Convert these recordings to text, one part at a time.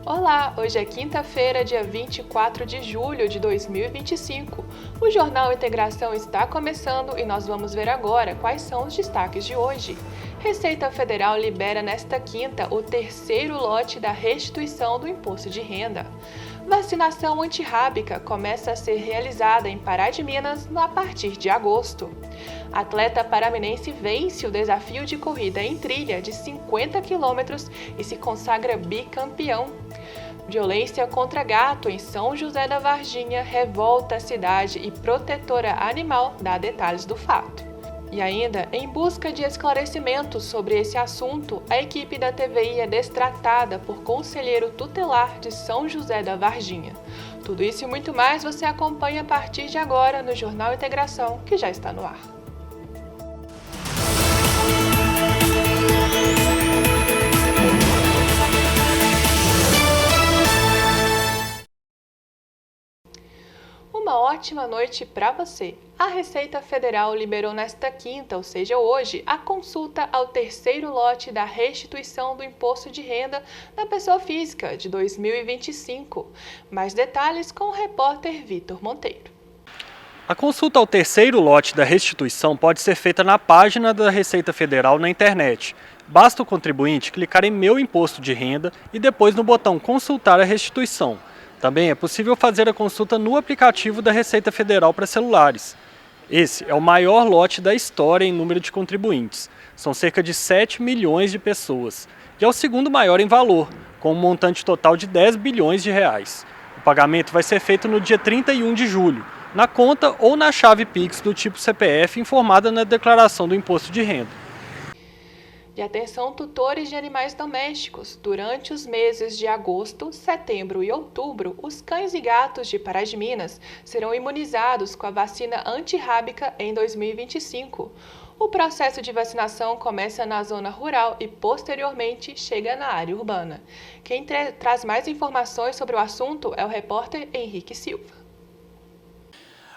Olá, hoje é quinta-feira, dia 24 de julho de 2025. O Jornal Integração está começando e nós vamos ver agora quais são os destaques de hoje. Receita Federal libera nesta quinta o terceiro lote da restituição do imposto de renda. Vacinação antirrábica começa a ser realizada em Pará de Minas a partir de agosto. Atleta paraminense vence o desafio de corrida em trilha de 50 quilômetros e se consagra bicampeão. Violência contra gato em São José da Varginha revolta a cidade e protetora animal dá detalhes do fato. E ainda, em busca de esclarecimentos sobre esse assunto, a equipe da TVI é destratada por conselheiro tutelar de São José da Varginha. Tudo isso e muito mais você acompanha a partir de agora no Jornal Integração, que já está no ar. Uma ótima noite para você! A Receita Federal liberou nesta quinta, ou seja, hoje, a consulta ao terceiro lote da restituição do imposto de renda da pessoa física de 2025. Mais detalhes com o repórter Vitor Monteiro. A consulta ao terceiro lote da restituição pode ser feita na página da Receita Federal na internet. Basta o contribuinte clicar em Meu Imposto de Renda e depois no botão Consultar a restituição. Também é possível fazer a consulta no aplicativo da Receita Federal para celulares. Esse é o maior lote da história em número de contribuintes. São cerca de 7 milhões de pessoas. E é o segundo maior em valor, com um montante total de 10 bilhões de reais. O pagamento vai ser feito no dia 31 de julho, na conta ou na chave Pix do tipo CPF informada na declaração do imposto de renda. E atenção, tutores de animais domésticos. Durante os meses de agosto, setembro e outubro, os cães e gatos de Pará de Minas serão imunizados com a vacina antirrábica em 2025. O processo de vacinação começa na zona rural e, posteriormente, chega na área urbana. Quem traz mais informações sobre o assunto é o repórter Henrique Silva.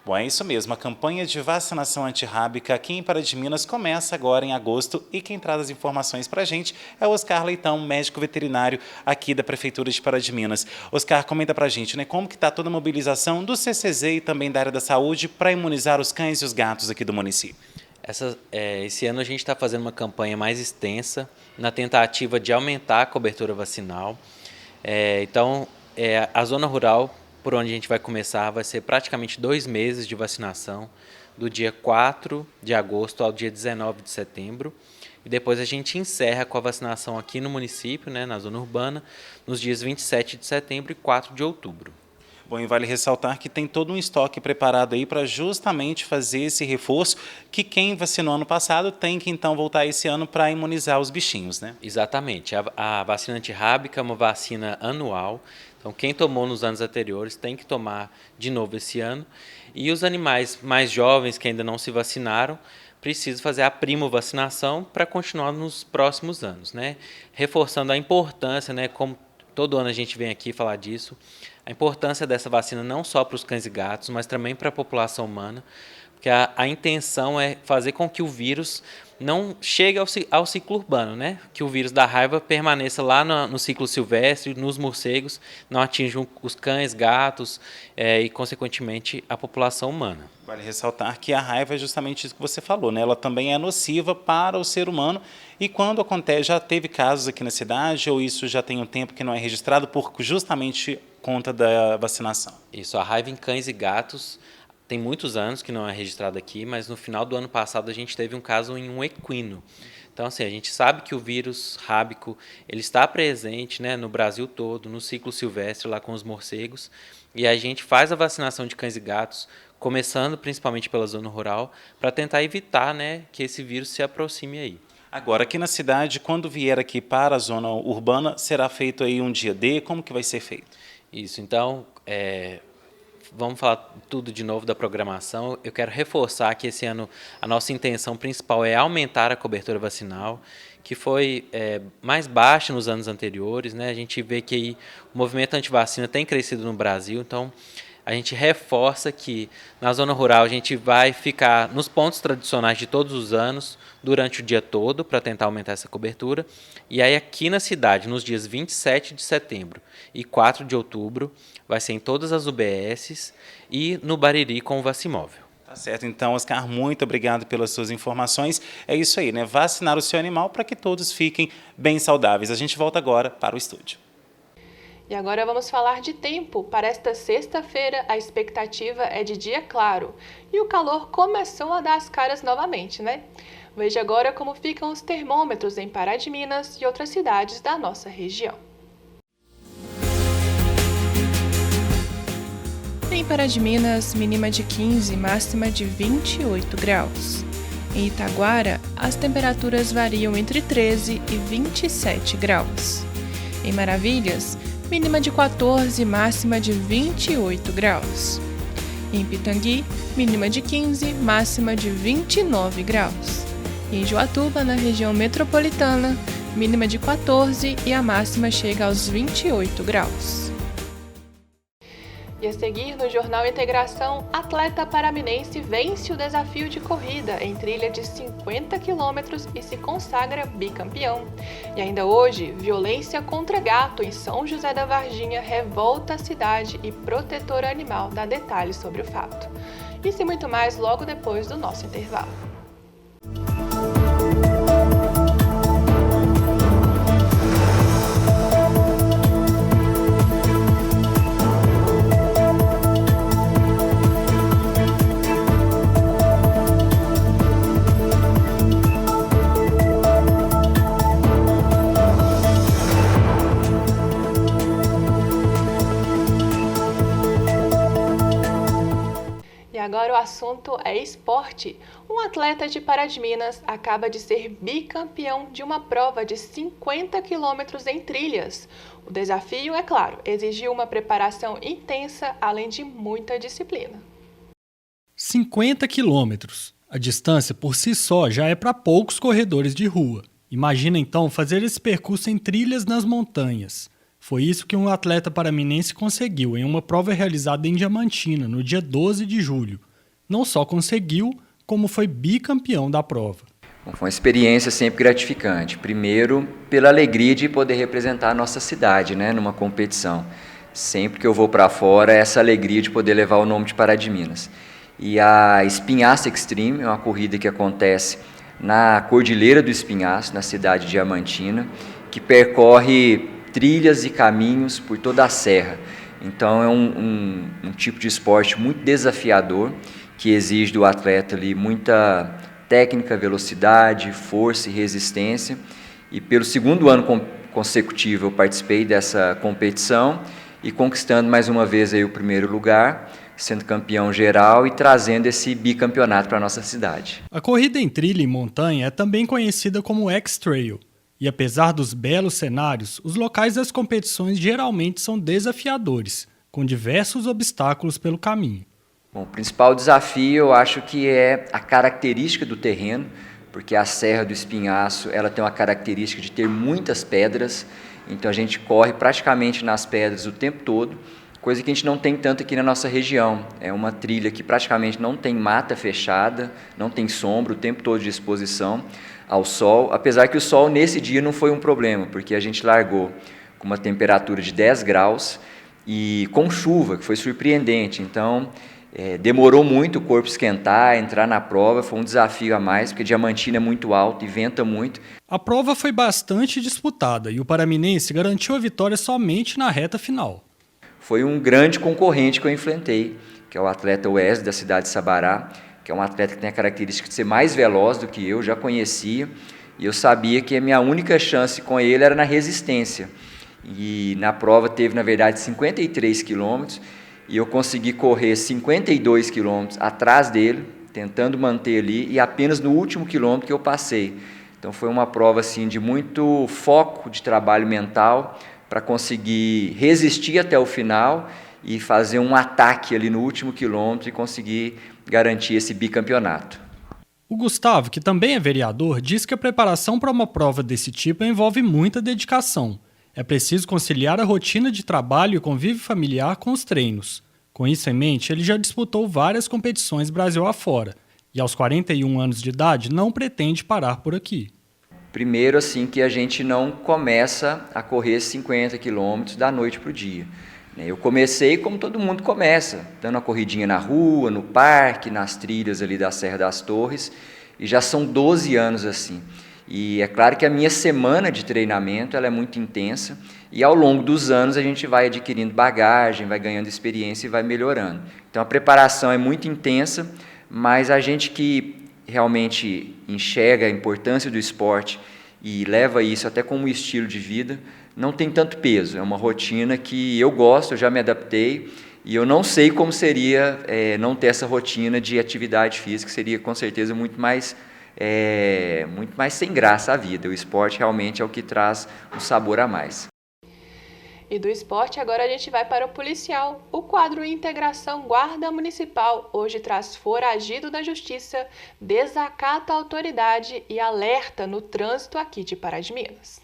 Bom, é isso mesmo. A campanha de vacinação antirrábica aqui em Pará de Minas começa agora em agosto e quem traz as informações para a gente é o Oscar Leitão, médico veterinário aqui da Prefeitura de Pará de Minas. Oscar, comenta para a gente, né, como que está toda a mobilização do CCZ e também da área da saúde para imunizar os cães e os gatos aqui do município. Esse ano a gente está fazendo uma campanha mais extensa na tentativa de aumentar a cobertura vacinal. A zona rural, por onde a gente vai começar, vai ser praticamente 2 meses de vacinação, do dia 4 de agosto ao dia 19 de setembro. E depois a gente encerra com a vacinação aqui no município, né, na zona urbana, nos dias 27 de setembro e 4 de outubro. Bom, e vale ressaltar que tem todo um estoque preparado aí para justamente fazer esse reforço que quem vacinou ano passado tem que então voltar esse ano para imunizar os bichinhos, né? Exatamente. A vacina antirrábica é uma vacina anual. Então, quem tomou nos anos anteriores tem que tomar de novo esse ano. E os animais mais jovens que ainda não se vacinaram precisam fazer a primovacinação para continuar nos próximos anos, né? Reforçando a importância, né, como todo ano a gente vem aqui falar disso, a importância dessa vacina não só para os cães e gatos, mas também para a população humana, porque a intenção é fazer com que o vírus não chegue ao ciclo urbano, né? Que o vírus da raiva permaneça lá no ciclo silvestre, nos morcegos, não atinja os cães, gatos e, consequentemente, a população humana. Vale ressaltar que a raiva é justamente isso que você falou, né? Ela também é nociva para o ser humano e quando acontece, já teve casos aqui na cidade ou isso já tem um tempo que não é registrado por justamente conta da vacinação? Isso, a raiva em cães e gatos tem muitos anos que não é registrado aqui, mas no final do ano passado a gente teve um caso em um equino. Então, assim, a gente sabe que o vírus rábico ele está presente, né, no Brasil todo, no ciclo silvestre, lá com os morcegos, e a gente faz a vacinação de cães e gatos, começando principalmente pela zona rural, para tentar evitar, né, que esse vírus se aproxime aí. Agora, aqui na cidade, quando vier aqui para a zona urbana, será feito aí um dia D? Como que vai ser feito? Isso, então, vamos falar tudo de novo da programação. Eu quero reforçar que esse ano a nossa intenção principal é aumentar a cobertura vacinal, que foi mais baixa nos anos anteriores, né? A gente vê que aí o movimento antivacina tem crescido no Brasil, então a gente reforça que na zona rural a gente vai ficar nos pontos tradicionais de todos os anos, durante o dia todo, para tentar aumentar essa cobertura. E aí aqui na cidade, nos dias 27 de setembro e 4 de outubro, vai ser em todas as UBSs e no Bariri com o Vacimóvel. Tá certo, então, Oscar, muito obrigado pelas suas informações. É isso aí, né? Vacinar o seu animal para que todos fiquem bem saudáveis. A gente volta agora para o estúdio. E agora vamos falar de tempo. Para esta sexta-feira, a expectativa é de dia claro. E o calor começou a dar as caras novamente, né? Veja agora como ficam os termômetros em Pará de Minas e outras cidades da nossa região. Em Pará de Minas, mínima de 15, máxima de 28 graus. Em Itaguara, as temperaturas variam entre 13 e 27 graus. Em Maravilhas, mínima de 14, máxima de 28 graus. Em Pitangui, mínima de 15, máxima de 29 graus. Em Joatuba, na região metropolitana, mínima de 14 e a máxima chega aos 28 graus. E a seguir, no Jornal Integração, atleta paraminense vence o desafio de corrida em trilha de 50 quilômetros e se consagra bicampeão. E ainda hoje, violência contra gato em São José da Varginha revolta a cidade e protetora animal dá detalhes sobre o fato. Isso e muito mais logo depois do nosso intervalo. Agora o assunto é esporte. Um atleta de Pará de Minas acaba de ser bicampeão de uma prova de 50 quilômetros em trilhas. O desafio, é claro, exigiu uma preparação intensa, além de muita disciplina. 50 quilômetros. A distância por si só já é para poucos corredores de rua. Imagina então fazer esse percurso em trilhas nas montanhas. Foi isso que um atleta paraminense conseguiu em uma prova realizada em Diamantina, no dia 12 de julho. Não só conseguiu, como foi bicampeão da prova. Bom, foi uma experiência sempre gratificante. Primeiro, pela alegria de poder representar a nossa cidade, né, numa competição. Sempre que eu vou para fora, é essa alegria de poder levar o nome de Pará de Minas. E a Espinhaço Extreme é uma corrida que acontece na Cordilheira do Espinhaço, na cidade de Diamantina, que percorre trilhas e caminhos por toda a serra. Então é um tipo de esporte muito desafiador, que exige do atleta ali muita técnica, velocidade, força e resistência. E pelo segundo ano consecutivo eu participei dessa competição e conquistando mais uma vez aí o primeiro lugar, sendo campeão geral e trazendo esse bicampeonato para a nossa cidade. A corrida em trilha e montanha é também conhecida como X-Trail. E apesar dos belos cenários, os locais das competições geralmente são desafiadores, com diversos obstáculos pelo caminho. Bom, o principal desafio eu acho que é a característica do terreno, porque a Serra do Espinhaço ela tem uma característica de ter muitas pedras, então a gente corre praticamente nas pedras o tempo todo, coisa que a gente não tem tanto aqui na nossa região. É uma trilha que praticamente não tem mata fechada, não tem sombra, o tempo todo de exposição ao sol, apesar que o sol nesse dia não foi um problema, porque a gente largou com uma temperatura de 10 graus e com chuva, que foi surpreendente. Então, demorou muito o corpo esquentar, entrar na prova, foi um desafio a mais, porque Diamantina é muito alto e venta muito. A prova foi bastante disputada e o paraminense garantiu a vitória somente na reta final. Foi um grande concorrente que eu enfrentei, que é o atleta Wesley, da cidade de Sabará, que é um atleta que tem a característica de ser mais veloz do que eu, já conhecia, e eu sabia que a minha única chance com ele era na resistência. E na prova teve, na verdade, 53 quilômetros, e eu consegui correr 52 quilômetros atrás dele, tentando manter ali, e apenas no último quilômetro que eu passei. Então foi uma prova assim, de muito foco de trabalho mental, para conseguir resistir até o final e fazer um ataque ali no último quilômetro e conseguir garantir esse bicampeonato. O Gustavo, que também é vereador, diz que a preparação para uma prova desse tipo envolve muita dedicação. É preciso conciliar a rotina de trabalho e convívio familiar com os treinos. Com isso em mente, ele já disputou várias competições Brasil afora e aos 41 anos de idade não pretende parar por aqui. Primeiro, assim, que a gente não começa a correr 50 quilômetros da noite para o dia. Eu comecei como todo mundo começa, dando uma corridinha na rua, no parque, nas trilhas ali da Serra das Torres, e já são 12 anos assim. E é claro que a minha semana de treinamento ela é muito intensa, e ao longo dos anos a gente vai adquirindo bagagem, vai ganhando experiência e vai melhorando. Então a preparação é muito intensa, mas a gente que realmente enxerga a importância do esporte e leva isso até como estilo de vida, não tem tanto peso. É uma rotina que eu gosto, eu já me adaptei, e eu não sei como seria não ter essa rotina de atividade física, seria com certeza muito mais sem graça a vida. O esporte realmente é o que traz um sabor a mais. E do esporte, agora a gente vai para o policial. O quadro Integração Guarda Municipal hoje traz foragido da justiça, desacato à autoridade e alerta no trânsito aqui de Pará de Minas.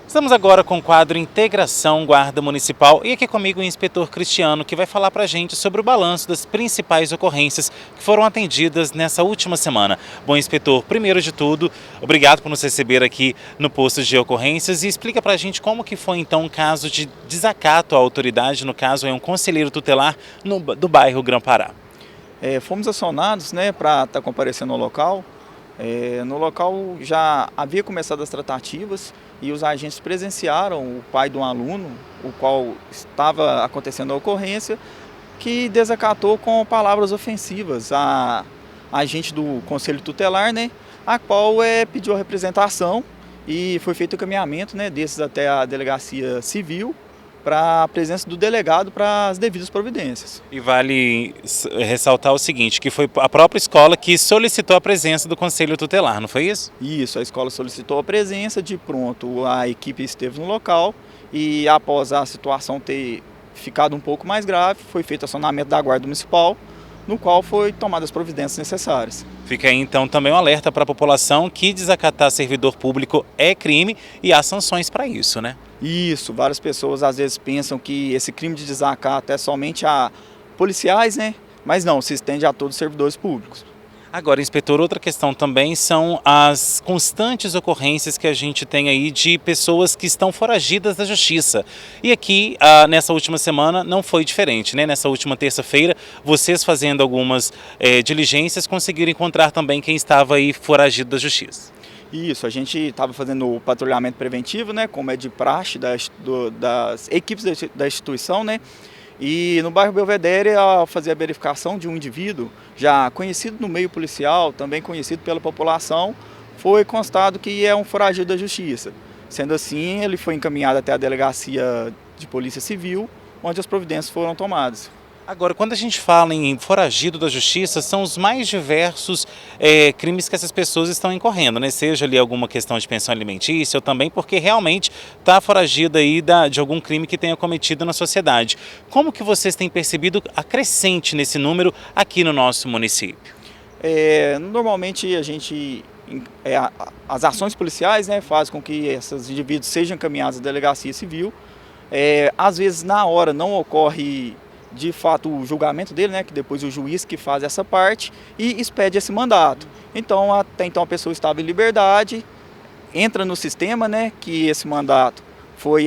Estamos agora com o quadro Integração Guarda Municipal e aqui comigo o inspetor Cristiano, que vai falar para a gente sobre o balanço das principais ocorrências que foram atendidas nessa última semana. Bom, inspetor, primeiro de tudo, obrigado por nos receber aqui no posto de ocorrências e explica para a gente como que foi então um caso de desacato à autoridade, no caso é um conselheiro tutelar do bairro Grã-Pará. Fomos acionados, para estar comparecendo ao local. No local já havia começado as tratativas e os agentes presenciaram o pai de um aluno, o qual estava acontecendo a ocorrência, que desacatou com palavras ofensivas a agente do Conselho Tutelar, a qual pediu a representação e foi feito o encaminhamento desses até a Delegacia Civil, para a presença do delegado para as devidas providências. E vale ressaltar o seguinte, que foi a própria escola que solicitou a presença do Conselho Tutelar, não foi isso? Isso, a escola solicitou a presença, de pronto a equipe esteve no local e após a situação ter ficado um pouco mais grave, foi feito acionamento da Guarda Municipal, no qual foi tomadas as providências necessárias. Fica aí então também um alerta para a população que desacatar servidor público é crime e há sanções para isso, né? Isso, várias pessoas às vezes pensam que esse crime de desacato é somente a policiais, mas não, se estende a todos os servidores públicos. Agora, inspetor, outra questão também são as constantes ocorrências que a gente tem aí de pessoas que estão foragidas da justiça. E aqui, nessa última semana, não foi diferente, Nessa última terça-feira, vocês fazendo algumas diligências conseguiram encontrar também quem estava aí foragido da justiça. Isso, a gente estava fazendo o patrulhamento preventivo, como é de praxe das equipes da instituição, E no bairro Belvedere, ao fazer a verificação de um indivíduo já conhecido no meio policial, também conhecido pela população, foi constado que é um foragido da justiça. Sendo assim, ele foi encaminhado até a Delegacia de Polícia Civil, onde as providências foram tomadas. Agora, quando a gente fala em foragido da justiça, são os mais diversos crimes que essas pessoas estão incorrendo, Seja ali alguma questão de pensão alimentícia ou também porque realmente está foragido aí de algum crime que tenha cometido na sociedade. Como que vocês têm percebido a crescente nesse número aqui no nosso município? Normalmente as ações policiais fazem com que esses indivíduos sejam encaminhados à Delegacia Civil. Às vezes na hora não ocorre de fato o julgamento dele, que depois o juiz que faz essa parte e expede esse mandato. Então, até então a pessoa estava em liberdade, entra no sistema, que esse mandato foi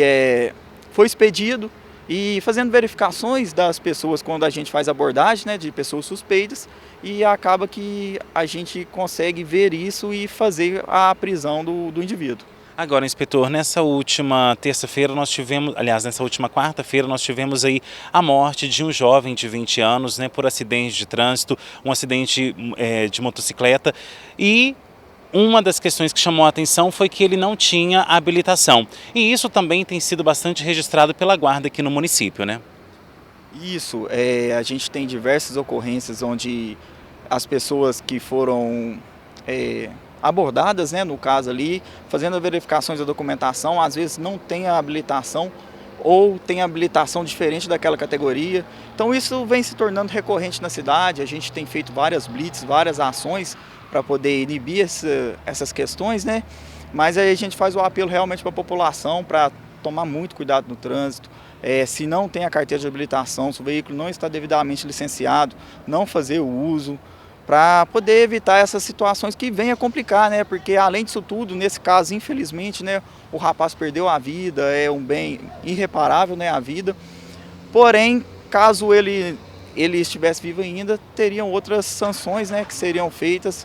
expedido e fazendo verificações das pessoas quando a gente faz abordagem, de pessoas suspeitas e acaba que a gente consegue ver isso e fazer a prisão do indivíduo. Agora, inspetor, nessa última terça-feira nessa última quarta-feira nós tivemos aí a morte de um jovem de 20 anos, por acidente de trânsito, um acidente de motocicleta e uma das questões que chamou a atenção foi que ele não tinha habilitação. E isso também tem sido bastante registrado pela guarda aqui no município, Isso, a gente tem diversas ocorrências onde as pessoas que foram abordadas, no caso ali, fazendo verificações da documentação, às vezes não tem a habilitação ou tem habilitação diferente daquela categoria. Então isso vem se tornando recorrente na cidade, a gente tem feito várias blitz, várias ações para poder inibir essas questões, mas aí a gente faz o apelo realmente para a população, para tomar muito cuidado no trânsito. Se não tem a carteira de habilitação, se o veículo não está devidamente licenciado, não fazer o uso, para poder evitar essas situações que venham a complicar, né? Porque além disso tudo, nesse caso, infelizmente, né, o rapaz perdeu a vida, é um bem irreparável, né, a vida. Porém, caso ele estivesse vivo ainda, teriam outras sanções, né, que seriam feitas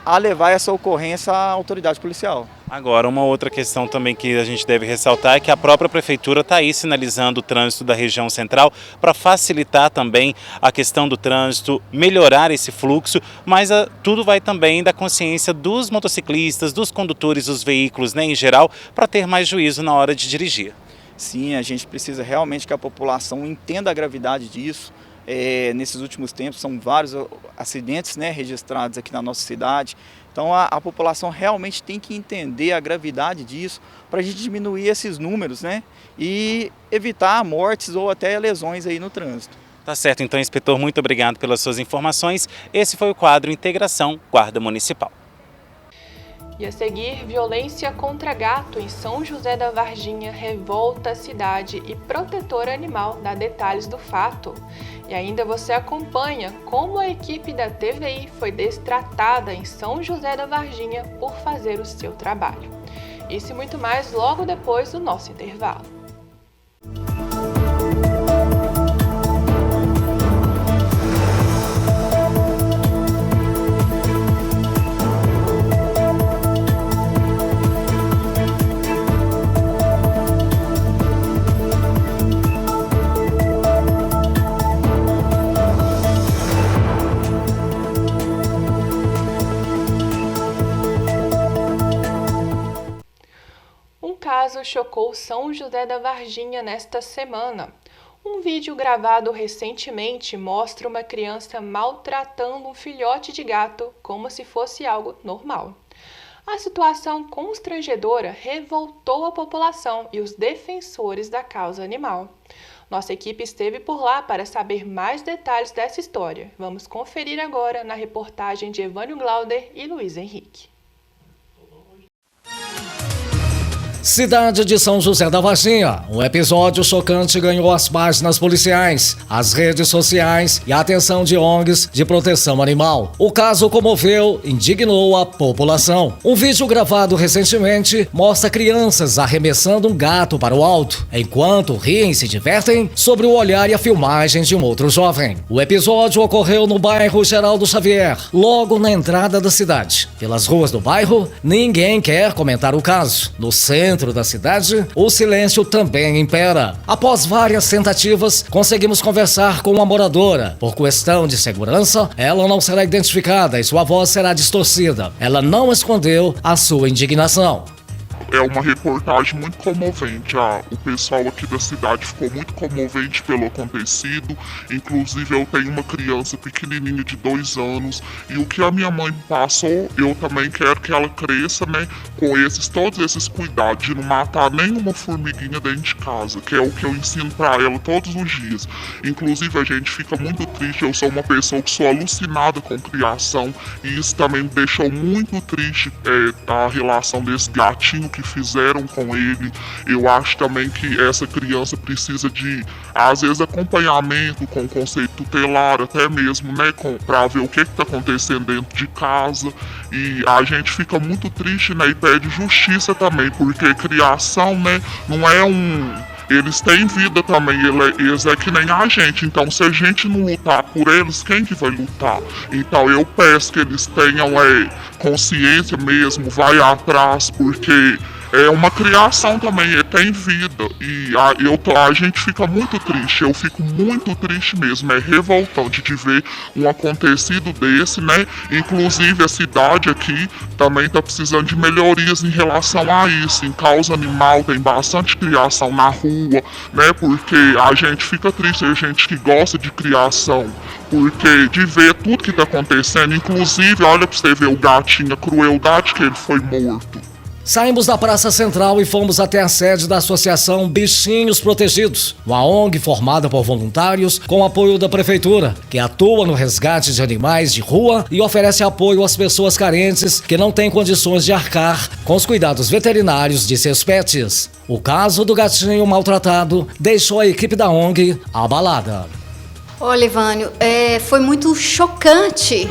a levar essa ocorrência à autoridade policial. Agora, uma outra questão também que a gente deve ressaltar é que a própria Prefeitura está aí sinalizando o trânsito da região central para facilitar também a questão do trânsito, melhorar esse fluxo, mas tudo vai também da consciência dos motociclistas, dos condutores dos veículos, né, em geral, para ter mais juízo na hora de dirigir. Sim, a gente precisa realmente que a população entenda a gravidade disso. Nesses últimos tempos são vários acidentes, né, registrados aqui na nossa cidade. Então a população realmente tem que entender a gravidade disso para a gente diminuir esses números, né, e evitar mortes ou até lesões aí no trânsito. Tá certo, então, inspetor, muito obrigado pelas suas informações. Esse foi o quadro Integração Guarda Municipal. E a seguir, violência contra gato em São José da Varginha revolta a cidade e protetora animal dá detalhes do fato. E ainda você acompanha como a equipe da TVI foi destratada em São José da Varginha por fazer o seu trabalho. Isso e muito mais logo depois do nosso intervalo. Caso chocou São José da Varginha nesta semana. Um vídeo gravado recentemente mostra uma criança maltratando um filhote de gato como se fosse algo normal. A situação constrangedora revoltou a população e os defensores da causa animal. Nossa equipe esteve por lá para saber mais detalhes dessa história. Vamos conferir agora na reportagem de Evânio Glauder e Luiz Henrique. Cidade de São José da Varginha. Um episódio chocante ganhou as páginas policiais, as redes sociais e a atenção de ONGs de proteção animal. O caso comoveu, indignou a população. Um vídeo gravado recentemente mostra crianças arremessando um gato para o alto, enquanto riem e se divertem sobre o olhar e a filmagem de um outro jovem. O episódio ocorreu no bairro Geraldo Xavier, logo na entrada da cidade. Pelas ruas do bairro, ninguém quer comentar o caso. No centro da cidade, o silêncio também impera. Após várias tentativas, conseguimos conversar com uma moradora. Por questão de segurança, ela não será identificada e sua voz será distorcida. Ela não escondeu a sua indignação. É uma reportagem muito comovente. O pessoal aqui da cidade ficou muito comovente pelo acontecido. Inclusive, eu tenho uma criança pequenininha de 2 anos e o que a minha mãe passou, eu também quero que ela cresça, né, com todos esses cuidados de não matar nenhuma formiguinha dentro de casa, que é o que eu ensino para ela todos os dias. Inclusive, a gente fica muito triste. Eu sou uma pessoa que sou alucinada com criação e isso também me deixou muito triste, a relação desse gatinho que fizeram com ele. Eu acho também que essa criança precisa de, às vezes, acompanhamento com o conceito tutelar, até mesmo, né, para ver o que está acontecendo dentro de casa. E a gente fica muito triste, né, e pede justiça também, porque criação, né, não é eles têm vida também, eles é que nem a gente. Então, se a gente não lutar por eles, quem que vai lutar? Então, eu peço que eles tenham consciência mesmo, vai atrás, porque é uma criação também, tem vida. E a gente fica muito triste, eu fico muito triste mesmo. É revoltante de ver um acontecido desse, né? Inclusive a cidade aqui também está precisando de melhorias em relação a isso. Em causa animal tem bastante criação na rua, né? Porque a gente fica triste, a gente que gosta de criação, porque de ver tudo que está acontecendo, inclusive, olha para você ver o gatinho, a crueldade que ele foi morto. Saímos da Praça Central e fomos até a sede da Associação Bichinhos Protegidos, uma ONG formada por voluntários com apoio da Prefeitura, que atua no resgate de animais de rua e oferece apoio às pessoas carentes que não têm condições de arcar com os cuidados veterinários de seus pets. O caso do gatinho maltratado deixou a equipe da ONG abalada. Olha, Ivânio, foi muito chocante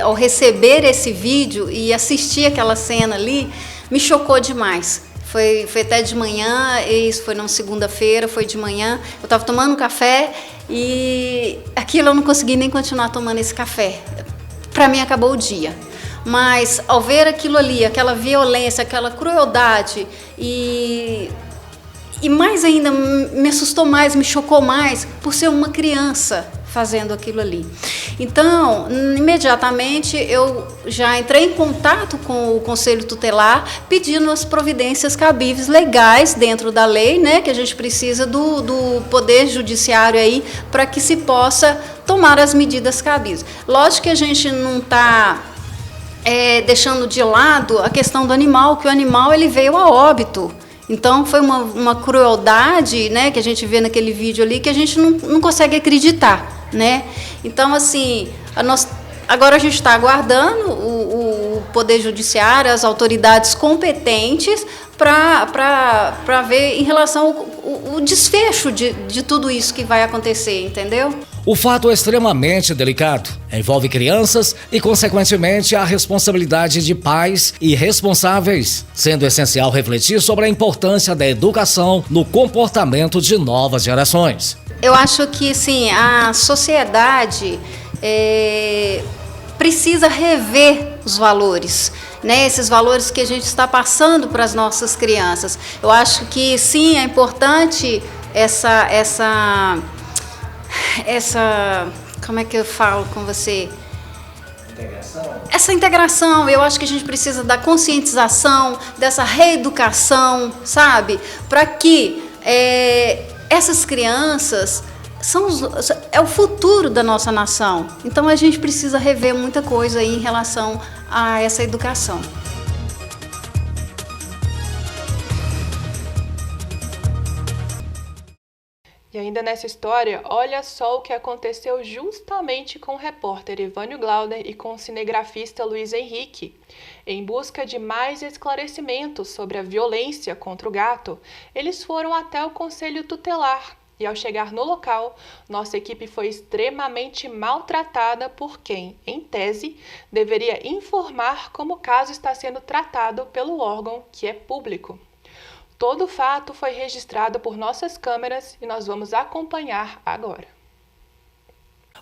ao receber esse vídeo e assistir aquela cena ali. Me chocou demais. Foi até de manhã, isso foi numa segunda-feira, foi de manhã. Eu estava tomando um café e aquilo eu não consegui nem continuar tomando esse café. Para mim acabou o dia. Mas ao ver aquilo ali, aquela violência, aquela crueldade e mais ainda me assustou mais, me chocou mais por ser uma criança fazendo aquilo ali. Então, imediatamente eu já entrei em contato com o Conselho Tutelar pedindo as providências cabíveis legais dentro da lei, né, que a gente precisa do Poder Judiciário aí para que se possa tomar as medidas cabíveis. Lógico que a gente não está deixando de lado a questão do animal, que o animal ele veio a óbito. Então, foi uma crueldade, né, que a gente vê naquele vídeo ali, que a gente não consegue acreditar, né? Então, assim, agora a gente está aguardando o Poder Judiciário, as autoridades competentes, para ver em relação ao desfecho de tudo isso que vai acontecer, entendeu? O fato é extremamente delicado. Envolve crianças e, consequentemente, a responsabilidade de pais e responsáveis, sendo essencial refletir sobre a importância da educação no comportamento de novas gerações. Eu acho que, sim, a sociedade precisa rever os valores, né? Esses valores que a gente está passando para as nossas crianças. Eu acho que, sim, é importante essa como é que eu falo com você? Essa integração, eu acho que a gente precisa da conscientização, dessa reeducação, sabe? Para que essas crianças é o futuro da nossa nação. Então a gente precisa rever muita coisa aí em relação a essa educação. E ainda nessa história, olha só o que aconteceu justamente com o repórter Ivânio Glauder e com o cinegrafista Luiz Henrique. Em busca de mais esclarecimentos sobre a violência contra o gato, eles foram até o Conselho Tutelar e, ao chegar no local, nossa equipe foi extremamente maltratada por quem, em tese, deveria informar como o caso está sendo tratado pelo órgão que é público. Todo o fato foi registrado por nossas câmeras e nós vamos acompanhar agora.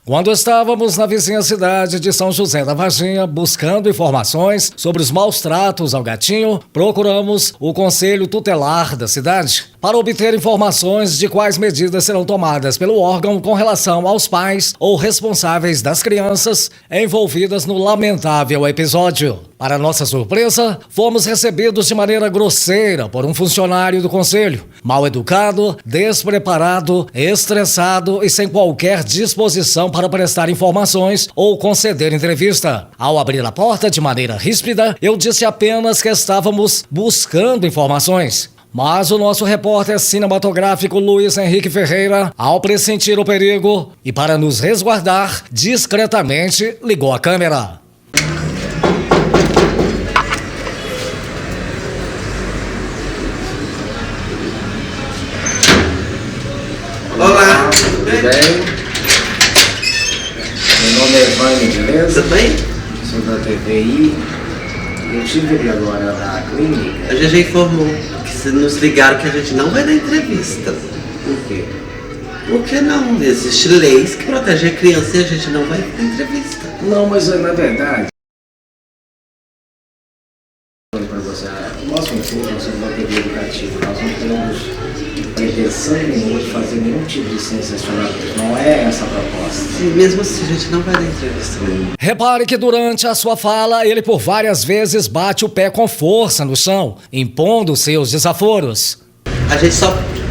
Quando estávamos na vizinha cidade de São José da Varginha buscando informações sobre os maus tratos ao gatinho, procuramos o Conselho Tutelar da cidade para obter informações de quais medidas serão tomadas pelo órgão com relação aos pais ou responsáveis das crianças envolvidas no lamentável episódio. Para nossa surpresa, fomos recebidos de maneira grosseira por um funcionário do conselho, mal educado, despreparado, estressado e sem qualquer disposição para prestar informações ou conceder entrevista. Ao abrir a porta de maneira ríspida, eu disse apenas que estávamos buscando informações. Mas o nosso repórter cinematográfico Luiz Henrique Ferreira, ao pressentir o perigo e para nos resguardar, discretamente ligou a câmera. Olá, tudo bem? Meu nome é Ivânio, beleza? Tudo bem? Sou da TVI. Eu estive ali agora na clínica. A gente já informou que nos ligaram que a gente não vai dar entrevista. Por quê? Porque não existe leis que protegem a criança e a gente não vai dar entrevista. Não, mas na verdade... Para você, o nosso conselho é um período educativo. Nós não temos pretensão nenhuma de fazer nenhum tipo de sensacionalismo. Não é essa a proposta. Sim, mesmo assim a gente não vai dar entrevista. Repare que durante a sua fala, ele por várias vezes bate o pé com força no chão, impondo seus desaforos.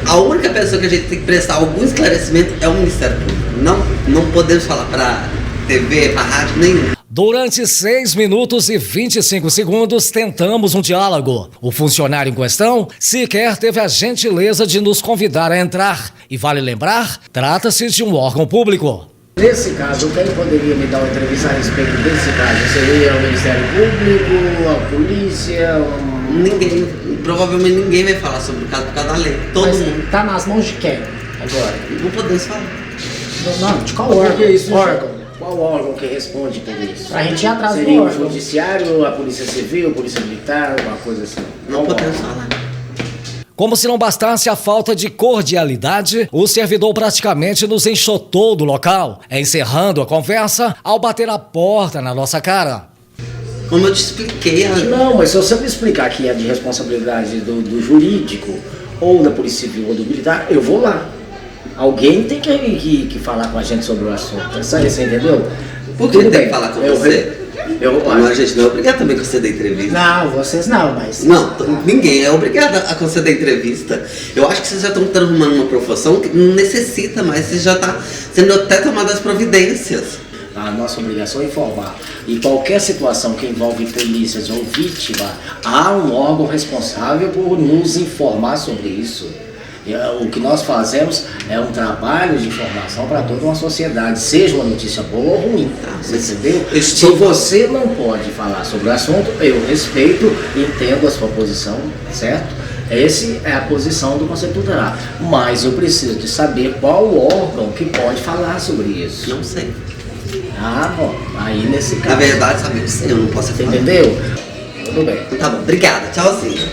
A única pessoa que a gente tem que prestar algum esclarecimento é o Ministério Público. Não podemos falar para TV, para rádio, nenhum. Durante 6 minutos e 25 segundos, tentamos um diálogo. O funcionário em questão sequer teve a gentileza de nos convidar a entrar. E vale lembrar, trata-se de um órgão público. Nesse caso, quem poderia me dar uma entrevista a respeito desse caso? Seria o Ministério Público, a polícia? Ninguém, provavelmente ninguém vai falar sobre o caso por causa da lei. Todo mundo. Tá nas mãos de quem agora? Não podemos falar. Não, de qual órgão? Qual órgão que responde por isso? Pra gente ir atrás do órgão. Seria o Judiciário, a Polícia Civil, a Polícia Militar, alguma coisa assim? Não podemos falar. Como se não bastasse a falta de cordialidade, o servidor praticamente nos enxotou do local, encerrando a conversa ao bater a porta na nossa cara. Como eu te expliquei... Não, mas se você me explicar que é de responsabilidade do jurídico, ou da Polícia Civil ou do Militar, eu vou lá. Alguém tem que falar com a gente sobre o assunto. Você entendeu? Por que tem que falar com você? Mas a gente não é obrigado também a conceder entrevista. Não, vocês não, mas... Não, ninguém é obrigado a conceder entrevista. Eu acho que vocês já estão arrumando uma profissão que não necessita mais, você já está sendo até tomadas providências. A nossa obrigação é informar. E qualquer situação que envolve polícias ou vítima, há um órgão responsável por nos informar sobre isso. O que nós fazemos é um trabalho de informação para toda uma sociedade, seja uma notícia boa ou ruim, você entendeu? Se você não pode falar sobre o assunto, eu respeito, entendo a sua posição, certo? Essa é a posição do Conselho Tutelar, mas eu preciso de saber qual órgão que pode falar sobre isso. Não sei. Ah, bom, aí nesse caso... Na verdade, sabe, eu não posso falar. Entendeu? Tudo bem. Tá bom, obrigada, tchauzinho.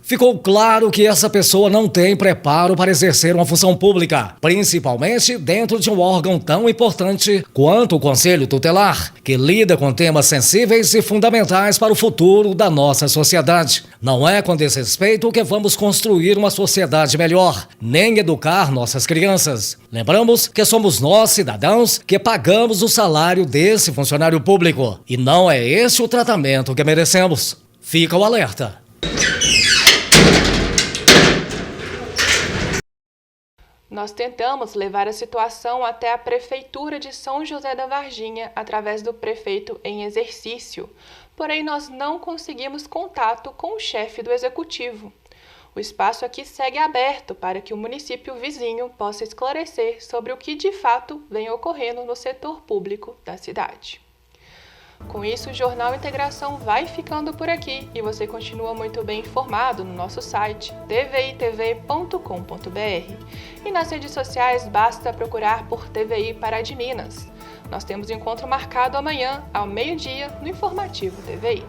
Ficou claro que essa pessoa não tem preparo para exercer uma função pública, principalmente dentro de um órgão tão importante quanto o Conselho Tutelar, que lida com temas sensíveis e fundamentais para o futuro da nossa sociedade. Não é com desrespeito que vamos construir uma sociedade melhor, nem educar nossas crianças. Lembramos que somos nós, cidadãos, que pagamos o salário desse funcionário público, e não é esse o tratamento que merecemos. Fica o alerta. Nós tentamos levar a situação até a Prefeitura de São José da Varginha através do prefeito em exercício, porém nós não conseguimos contato com o chefe do executivo. O espaço aqui segue aberto para que o município vizinho possa esclarecer sobre o que de fato vem ocorrendo no setor público da cidade. Com isso, o Jornal Integração vai ficando por aqui e você continua muito bem informado no nosso site tvitv.com.br. E nas redes sociais basta procurar por TVI Pará de Minas. Nós temos encontro marcado amanhã, ao meio-dia, no Informativo TVI.